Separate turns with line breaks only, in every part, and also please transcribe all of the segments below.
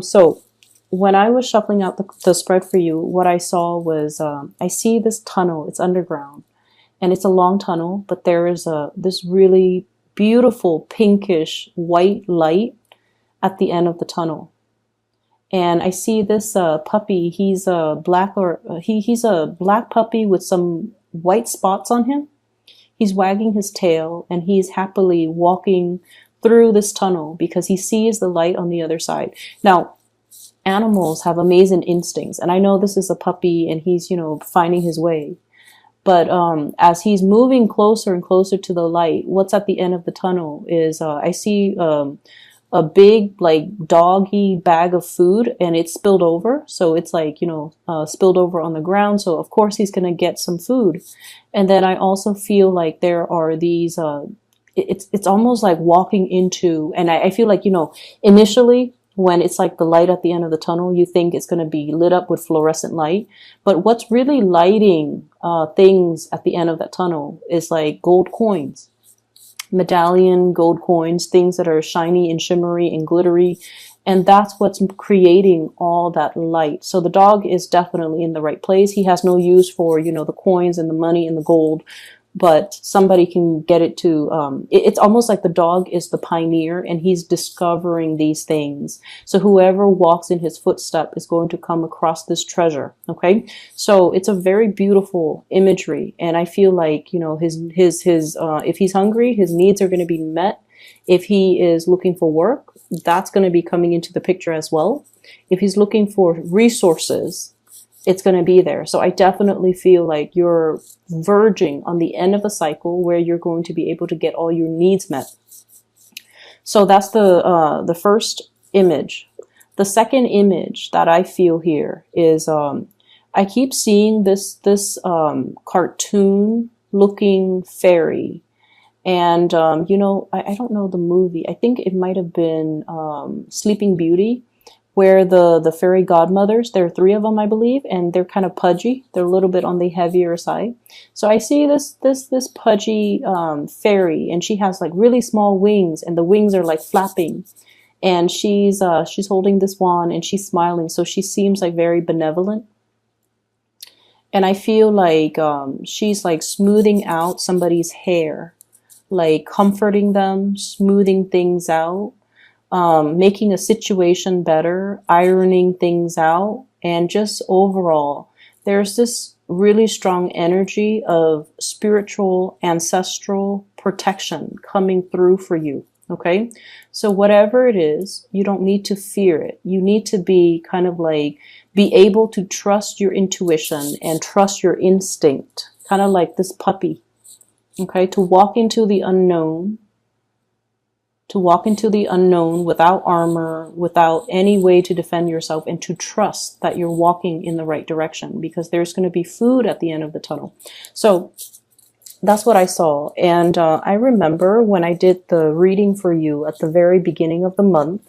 So when I was shuffling out the spread for you, what I saw was I see this tunnel. It's underground, and it's a long tunnel, but there is this really beautiful pinkish white light at the end of the tunnel. And I see this puppy. He's a black or he's a black puppy with some white spots on him. He's wagging his tail and he's happily walking through this tunnel because he sees the light on the other side. Now, animals have amazing instincts, and I know this is a puppy and he's, finding his way. But as he's moving closer and closer to the light, what's at the end of the tunnel is I see a big like doggy bag of food, and it's spilled over. So it's like, spilled over on the ground. So of course he's going to get some food. And then I also feel like there are these, it's almost like walking into, and I feel like, initially when it's like the light at the end of the tunnel, you think it's going to be lit up with fluorescent light. But what's really lighting things at the end of that tunnel is like gold coins, medallion gold coins, things that are shiny and shimmery and glittery. And that's what's creating all that light. So the dog is definitely in the right place. He has no use for, the coins and the money and the gold, but somebody can get it to, it's almost like the dog is the pioneer and he's discovering these things. So whoever walks in his footstep is going to come across this treasure. Okay. So it's a very beautiful imagery. And I feel like, if he's hungry, his needs are going to be met. If he is looking for work, that's going to be coming into the picture as well. If he's looking for resources, it's going to be there. So I definitely feel like you're verging on the end of a cycle where you're going to be able to get all your needs met. So that's the first image. The second image that I feel here is I keep seeing this cartoon looking fairy. And I don't know the movie. I think it might have been Sleeping Beauty, where the fairy godmothers, there are three of them, I believe, and they're kind of pudgy. They're a little bit on the heavier side. So I see this pudgy fairy, and she has like really small wings, and the wings are like flapping. And she's holding this wand, and she's smiling, so she seems like very benevolent. And I feel like she's like smoothing out somebody's hair, like comforting them, smoothing things out. Making a situation better, ironing things out, and just overall, there's this really strong energy of spiritual, ancestral protection coming through for you. Okay. So whatever it is, you don't need to fear it. You need to be kind of like, be able to trust your intuition and trust your instinct, kind of like this puppy. Okay. To walk into the unknown. To walk into the unknown without armor, without any way to defend yourself, and to trust that you're walking in the right direction, because there's going to be food at the end of the tunnel. So that's what I saw. And I remember when I did the reading for you at the very beginning of the month,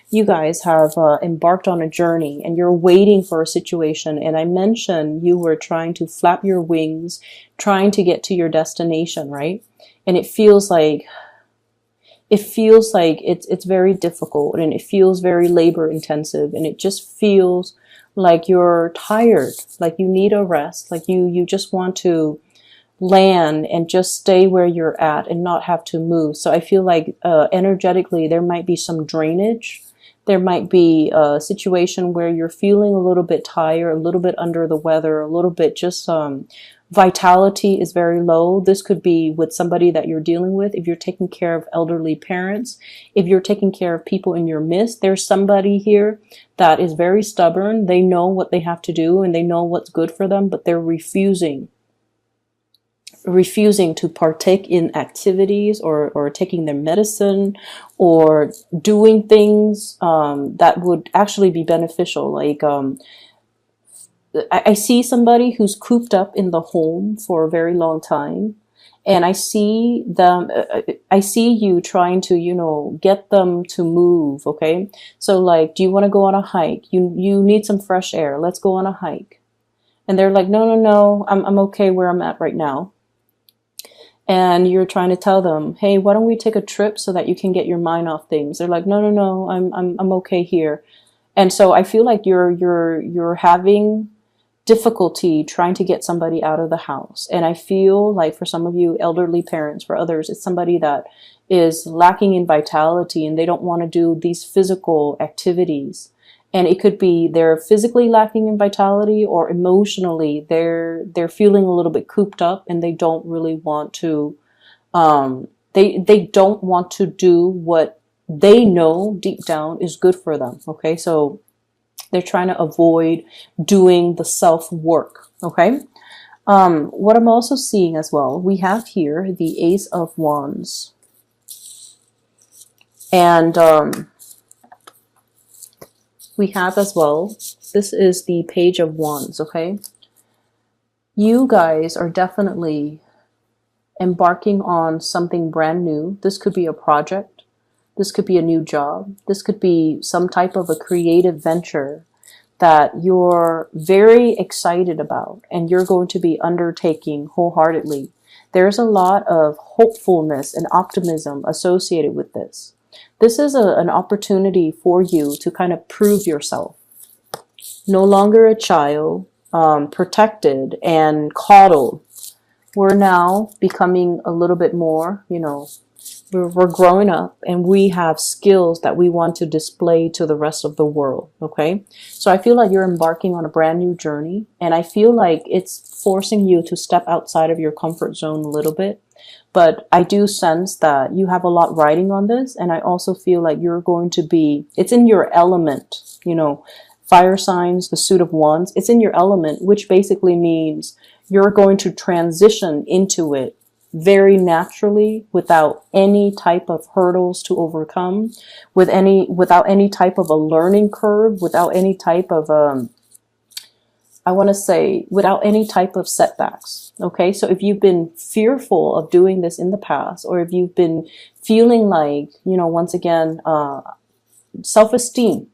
you guys have embarked on a journey and you're waiting for a situation. And I mentioned you were trying to flap your wings, trying to get to your destination, right? And it feels like it's very difficult, and it feels very labor intensive, and it just feels like you're tired, like you need a rest, like you just want to land and just stay where you're at and not have to move. So I feel like energetically there might be some drainage. There might be a situation where you're feeling a little bit tired, a little bit under the weather, a little bit just vitality is very low. This could be with somebody that you're dealing with. If you're taking care of elderly parents, if you're taking care of people in your midst, there's somebody here that is very stubborn. They know what they have to do and they know what's good for them, but they're refusing to partake in activities or taking their medicine or doing things that would actually be beneficial. Like I see somebody who's cooped up in the home for a very long time, and I see you trying to, get them to move. Okay. So like, do you want to go on a hike? You need some fresh air. Let's go on a hike. And they're like, no, I'm okay where I'm at right now. And you're trying to tell them, hey, why don't we take a trip so that you can get your mind off things? They're like, no, I'm okay here. And so I feel like you're having difficulty trying to get somebody out of the house. And I feel like for some of you elderly parents, for others, it's somebody that is lacking in vitality and they don't want to do these physical activities. And it could be they're physically lacking in vitality, or emotionally they're feeling a little bit cooped up and they don't really want to they don't want to do what they know deep down is good for them. Okay, so they're trying to avoid doing the self work. Okay, what I'm also seeing as well, we have here the Ace of Wands, and we have as well, this is the Page of Wands. Okay, you guys are definitely embarking on something brand new. This could be a project. This could be a new job. This could be some type of a creative venture that you're very excited about and you're going to be undertaking wholeheartedly. There's a lot of hopefulness and optimism associated with this. This is an opportunity for you to kind of prove yourself. No longer a child, protected and coddled. We're now becoming a little bit more, we're growing up and we have skills that we want to display to the rest of the world. Okay. So I feel like you're embarking on a brand new journey, and I feel like it's forcing you to step outside of your comfort zone a little bit. But I do sense that you have a lot riding on this. And I also feel like you're going to be, it's in your element, fire signs, the suit of wands, it's in your element, which basically means you're going to transition into it very naturally, without any type of hurdles to overcome, without any type of a learning curve, without any type of without any type of setbacks. Okay, so if you've been fearful of doing this in the past, or if you've been feeling like, once again, self-esteem,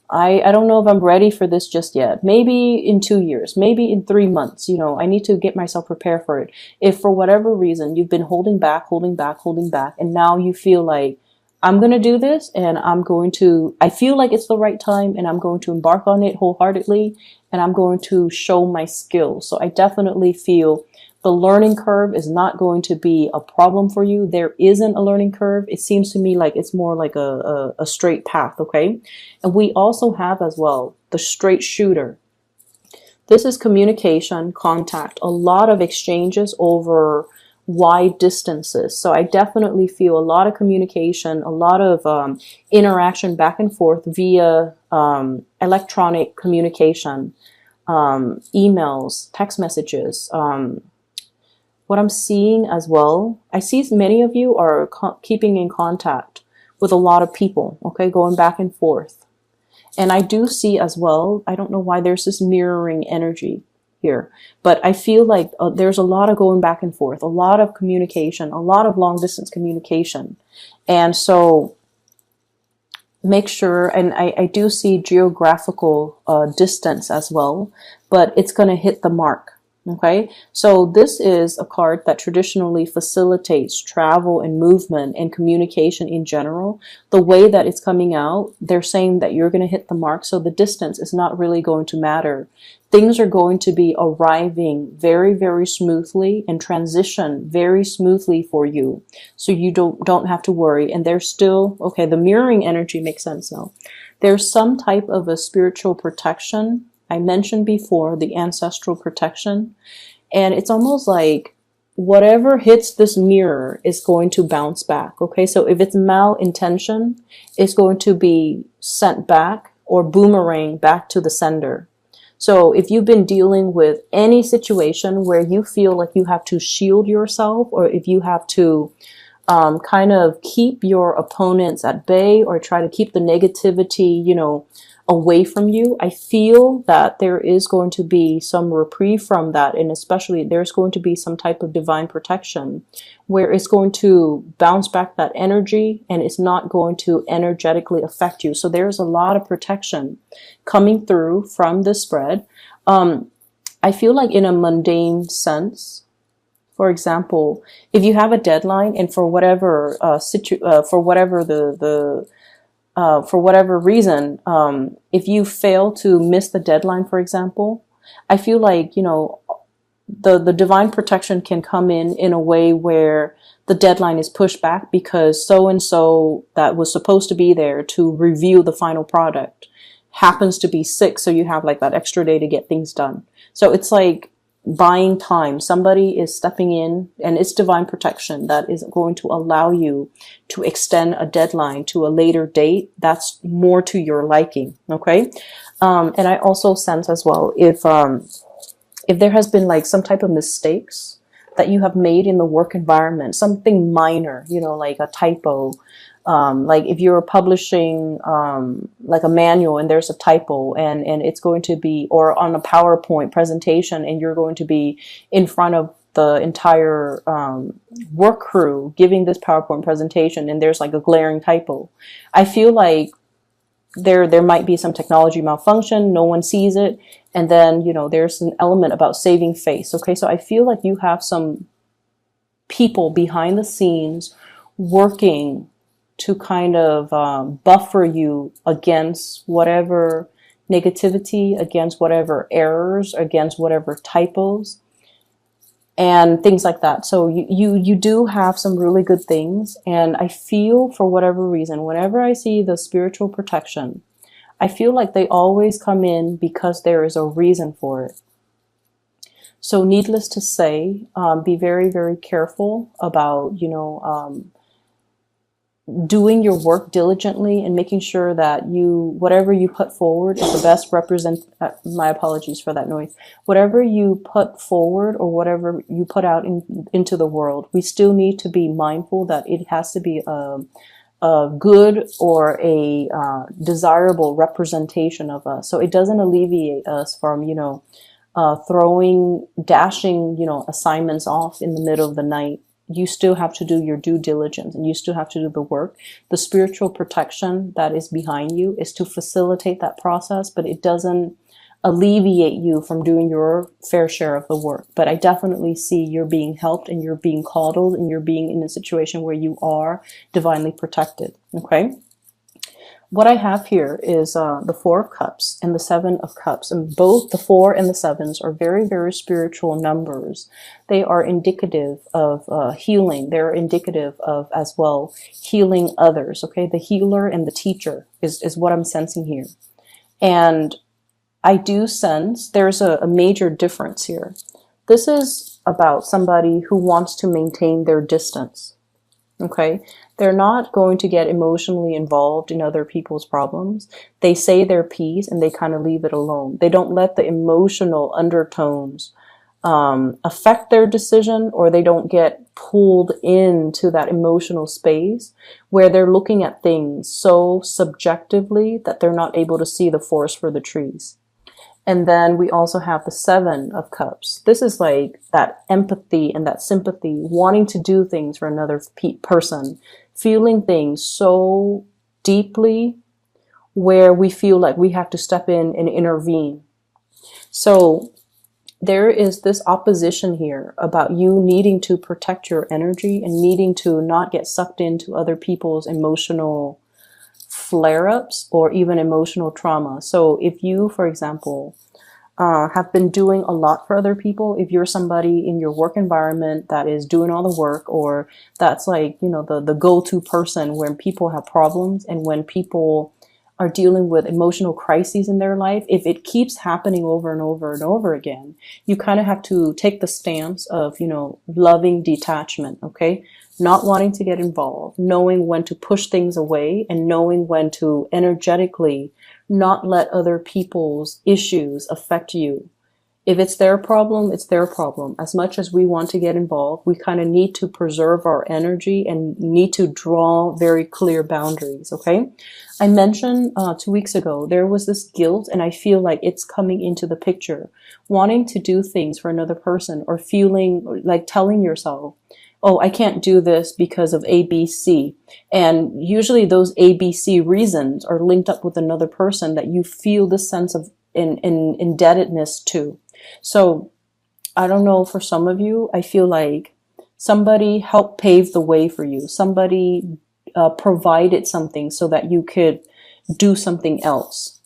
I don't know if I'm ready for this just yet. Maybe in 2 years, maybe in 3 months, I need to get myself prepared for it. If for whatever reason you've been holding back, and now you feel like, I'm going to do this and I feel like it's the right time and I'm going to embark on it wholeheartedly and I'm going to show my skills. So I definitely feel the learning curve is not going to be a problem for you. There isn't a learning curve. It seems to me like it's more like a straight path. Okay. And we also have as well the straight shooter. This is communication, contact, a lot of exchanges over wide distances. So I definitely feel a lot of communication, a lot of interaction back and forth via electronic communication, emails, text messages. What I'm seeing as well, I see many of you are keeping in contact with a lot of people, okay, going back and forth. And I do see as well, I don't know why there's this mirroring energy here, but I feel like there's a lot of going back and forth, a lot of communication, a lot of long distance communication. And so make sure, and I do see geographical distance as well, but it's going to hit the mark. Okay, so this is a card that traditionally facilitates travel and movement and communication in general. The way that it's coming out, they're saying that you're going to hit the mark, so the distance is not really going to matter. Things are going to be arriving very, very smoothly and transition very smoothly for you, so you don't have to worry. And there's still, okay, the mirroring energy makes sense now. There's some type of a spiritual protection. I mentioned before the ancestral protection, and it's almost like whatever hits this mirror is going to bounce back. Okay, so if it's malintention, it's going to be sent back or boomerang back to the sender. So if you've been dealing with any situation where you feel like you have to shield yourself, or if you have to kind of keep your opponents at bay or try to keep the negativity, away from you, I feel that there is going to be some reprieve from that. And especially there's going to be some type of divine protection where it's going to bounce back that energy and it's not going to energetically affect you. So there's a lot of protection coming through from this spread. I feel like in a mundane sense, for example, if you have a deadline and for whatever for whatever reason, if you fail to miss the deadline, for example, I feel like, the divine protection can come in a way where the deadline is pushed back because so and so that was supposed to be there to review the final product happens to be sick, so you have like that extra day to get things done. So it's like buying time. Somebody is stepping in, and it's divine protection that is going to allow you to extend a deadline to a later date that's more to your liking. Okay. And I also sense as well, if there has been like some type of mistakes that you have made in the work environment, something minor, like a typo, like if you're publishing like a manual and there's a typo and it's going to be, or on a PowerPoint presentation and you're going to be in front of the entire work crew giving this PowerPoint presentation and there's like a glaring typo. I feel like there might be some technology malfunction, no one sees it, and then there's an element about saving face. Okay, so I feel like you have some people behind the scenes working to kind of buffer you against whatever negativity, against whatever errors, against whatever typos and things like that. So you do have some really good things. And I feel, for whatever reason, whenever I see the spiritual protection, I feel like they always come in because there is a reason for it. So needless to say, be very, very careful about, doing your work diligently and making sure that whatever you put forward is the best my apologies for that noise. Whatever you put forward or whatever you put out into the world, we still need to be mindful that it has to be a good or a desirable representation of us. So it doesn't alleviate us from, dashing, assignments off in the middle of the night. You still have to do your due diligence and you still have to do the work. The spiritual protection that is behind you is to facilitate that process, but it doesn't alleviate you from doing your fair share of the work. But I definitely see you're being helped and you're being coddled and you're being in a situation where you are divinely protected. Okay. What I have here is the Four of Cups and the Seven of Cups, and both the 4 and the 7s are very, very spiritual numbers. They are indicative of healing. They're indicative of, as well, healing others. Okay, the healer and the teacher is what I'm sensing here. And I do sense there's a major difference here. This is about somebody who wants to maintain their distance. Okay, they're not going to get emotionally involved in other people's problems. They say their piece and they kind of leave it alone. They don't let the emotional undertones affect their decision, or they don't get pulled into that emotional space where they're looking at things so subjectively that they're not able to see the forest for the trees. And then we also have the 7 of Cups. This is like that empathy and that sympathy, wanting to do things for another person, feeling things so deeply where we feel like we have to step in and intervene. So there is this opposition here about you needing to protect your energy and needing to not get sucked into other people's emotional flare-ups or even emotional trauma. So if you, for example, have been doing a lot for other people, if you're somebody in your work environment that is doing all the work, or that's like, the go-to person when people have problems and when people are dealing with emotional crises in their life, if it keeps happening over and over and over again, you kind of have to take the stance of, loving detachment, okay? Not wanting to get involved, knowing when to push things away and knowing when to energetically not let other people's issues affect you. If it's their problem, it's their problem. As much as we want to get involved, we kind of need to preserve our energy and need to draw very clear boundaries, okay? I mentioned 2 weeks ago, there was this guilt, and I feel like it's coming into the picture. Wanting to do things for another person, or feeling like telling yourself, oh, I can't do this because of A, B, C. And usually those A, B, C reasons are linked up with another person that you feel this sense of indebtedness to. So I don't know, for some of you, I feel like somebody helped pave the way for you. Somebody provided something so that you could do something else.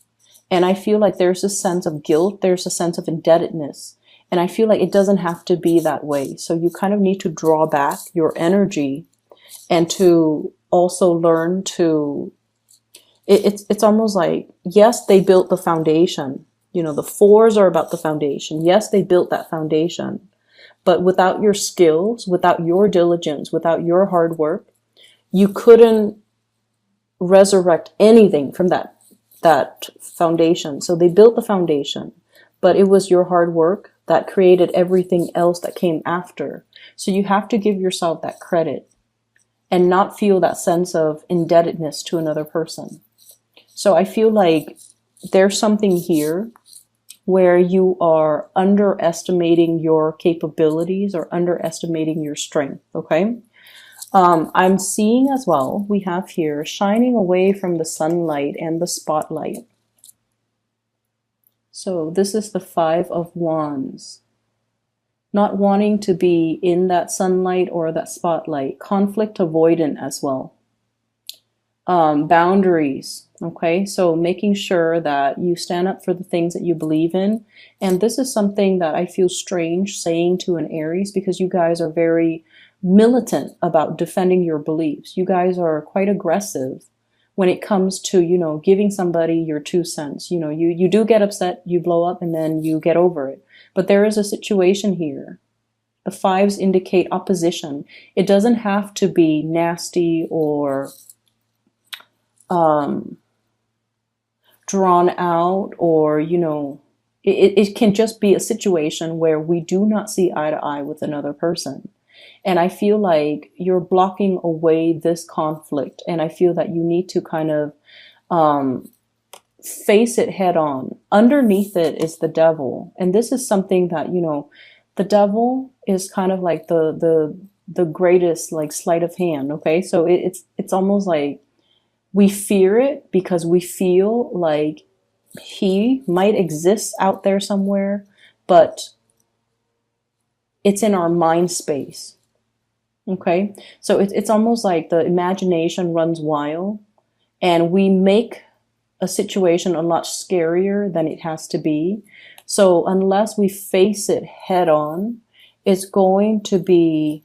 And I feel like there's a sense of guilt, there's a sense of indebtedness. And I feel like it doesn't have to be that way. So you kind of need to draw back your energy and to also learn to, it's almost like, yes, they built the foundation. You know, the fours are about the foundation. Yes, they built that foundation. But without your skills, without your diligence, without your hard work, you couldn't resurrect anything from that foundation. So they built the foundation, but it was your hard work that created everything else that came after. So you have to give yourself that credit and not feel that sense of indebtedness to another person. So I feel like there's something here where you are underestimating your capabilities or underestimating your strength, okay? I'm seeing as well, we have here shining away from the sunlight and the spotlight. So this is the Five of Wands. Not wanting to be in that sunlight or that spotlight. Conflict avoidant as well. Boundaries. Okay, so making sure that you stand up for the things that you believe in. And this is something that I feel strange saying to an Aries, because you guys are very militant about defending your beliefs. You guys are quite aggressive when it comes to, you know, giving somebody your 2 cents. You know, you do get upset, you blow up, and then you get over it. But there is a situation here. The fives indicate opposition. It doesn't have to be nasty or drawn out, or, you know, it can just be a situation where we do not see eye to eye with another person. And I feel like you're blocking away this conflict. And I feel that you need to kind of face it head on. Underneath it is the devil. And this is something that, you know, the devil is kind of like the greatest like sleight of hand. Okay. So it's almost like we fear it because we feel like he might exist out there somewhere, but it's in our mind space. Okay. So it's almost like the imagination runs wild and we make a situation a lot scarier than it has to be. So unless we face it head on, it's going to be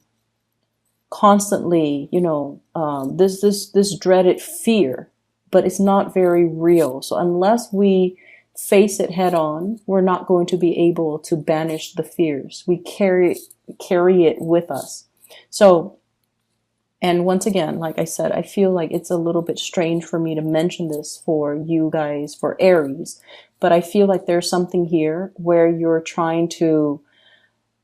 constantly, you know, this dreaded fear, but it's not very real. So unless we face it head on, we're not going to be able to banish the fears. We carry it with us. So, and once again, like I said, I feel like it's a little bit strange for me to mention this for you guys, for Aries, but I feel like there's something here where you're trying to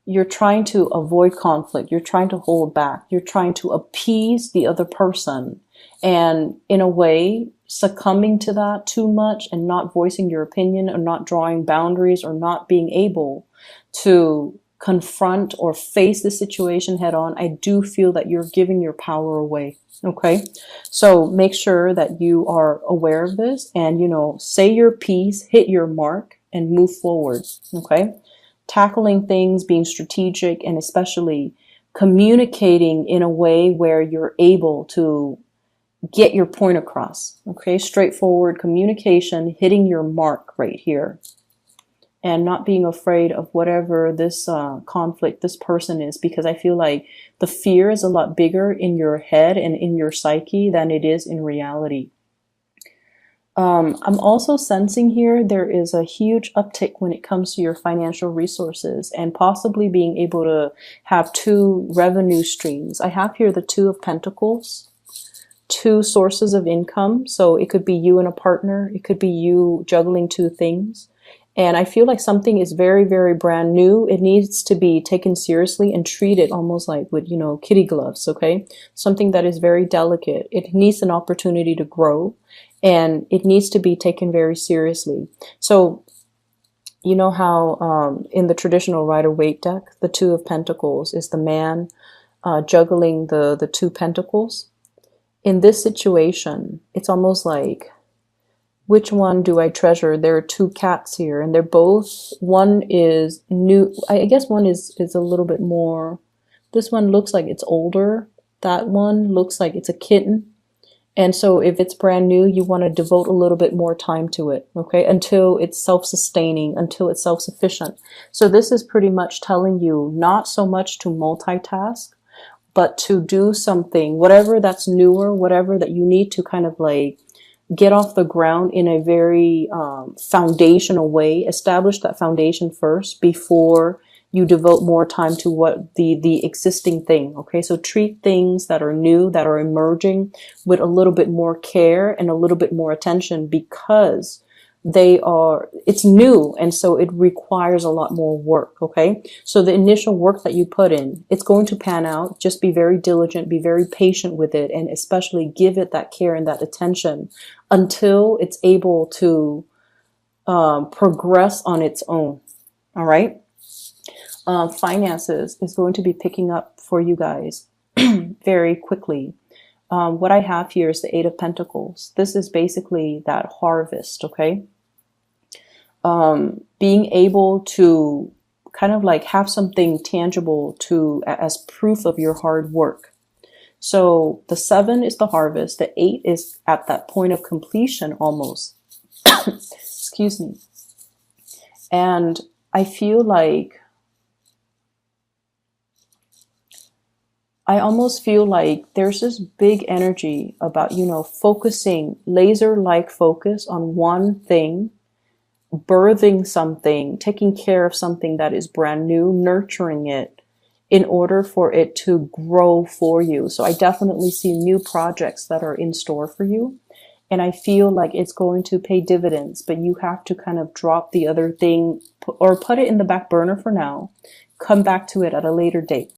avoid conflict. You're trying to hold back. You're trying to appease the other person. And in a way, succumbing to that too much and not voicing your opinion or not drawing boundaries or not being able to confront or face the situation head on, I do feel that you're giving your power away. Okay. So make sure that you are aware of this and, you know, say your piece, hit your mark and move forward. Okay. Tackling things, being strategic, and especially communicating in a way where you're able to get your point across. Okay, straightforward communication, hitting your mark right here, and not being afraid of whatever this conflict, this person is, because I feel like the fear is a lot bigger in your head and in your psyche than it is in reality. I'm also sensing here there is a huge uptick when it comes to your financial resources and possibly being able to have 2 revenue streams. I have here the 2 of Pentacles, 2 sources of income. So it could be you and a partner. It could be you juggling 2 things. And I feel like something is very, very brand new. It needs to be taken seriously and treated almost like with, you know, kitty gloves. Okay. Something that is very delicate. It needs an opportunity to grow. And it needs to be taken very seriously. So, you know how in the traditional Rider-Waite deck, the 2 of Pentacles is the man juggling the 2 pentacles. In this situation, it's almost like, which one do I treasure? There are 2 cats here, and they're both, one is new. I guess one is a little bit more, this one looks like it's older. That one looks like it's a kitten. And so if it's brand new, you want to devote a little bit more time to it, okay? Until it's self-sustaining, until it's self-sufficient. So this is pretty much telling you not so much to multitask, but to do something, whatever that's newer, whatever that you need to kind of like get off the ground in a very foundational way. Establish that foundation first before you devote more time to what the existing thing. Okay, so treat things that are new, that are emerging, with a little bit more care and a little bit more attention, because it's new, and so it requires a lot more work. Okay, so the initial work that you put in, it's going to pan out. Just be very diligent, be very patient with it, and especially give it that care and that attention until it's able to progress on its own. All right. Finances is going to be picking up for you guys very quickly. What I have here is the Eight of Pentacles. This is basically that harvest, okay? Being able to kind of like have something tangible as proof of your hard work. So the 7 is the harvest. The 8 is at that point of completion almost. Excuse me. And I feel like I almost feel like there's this big energy about, focusing, laser-like focus on one thing, birthing something, taking care of something that is brand new, nurturing it in order for it to grow for you. So I definitely see new projects that are in store for you. And I feel like it's going to pay dividends, but you have to kind of drop the other thing or put it in the back burner for now. Come back to it at a later date.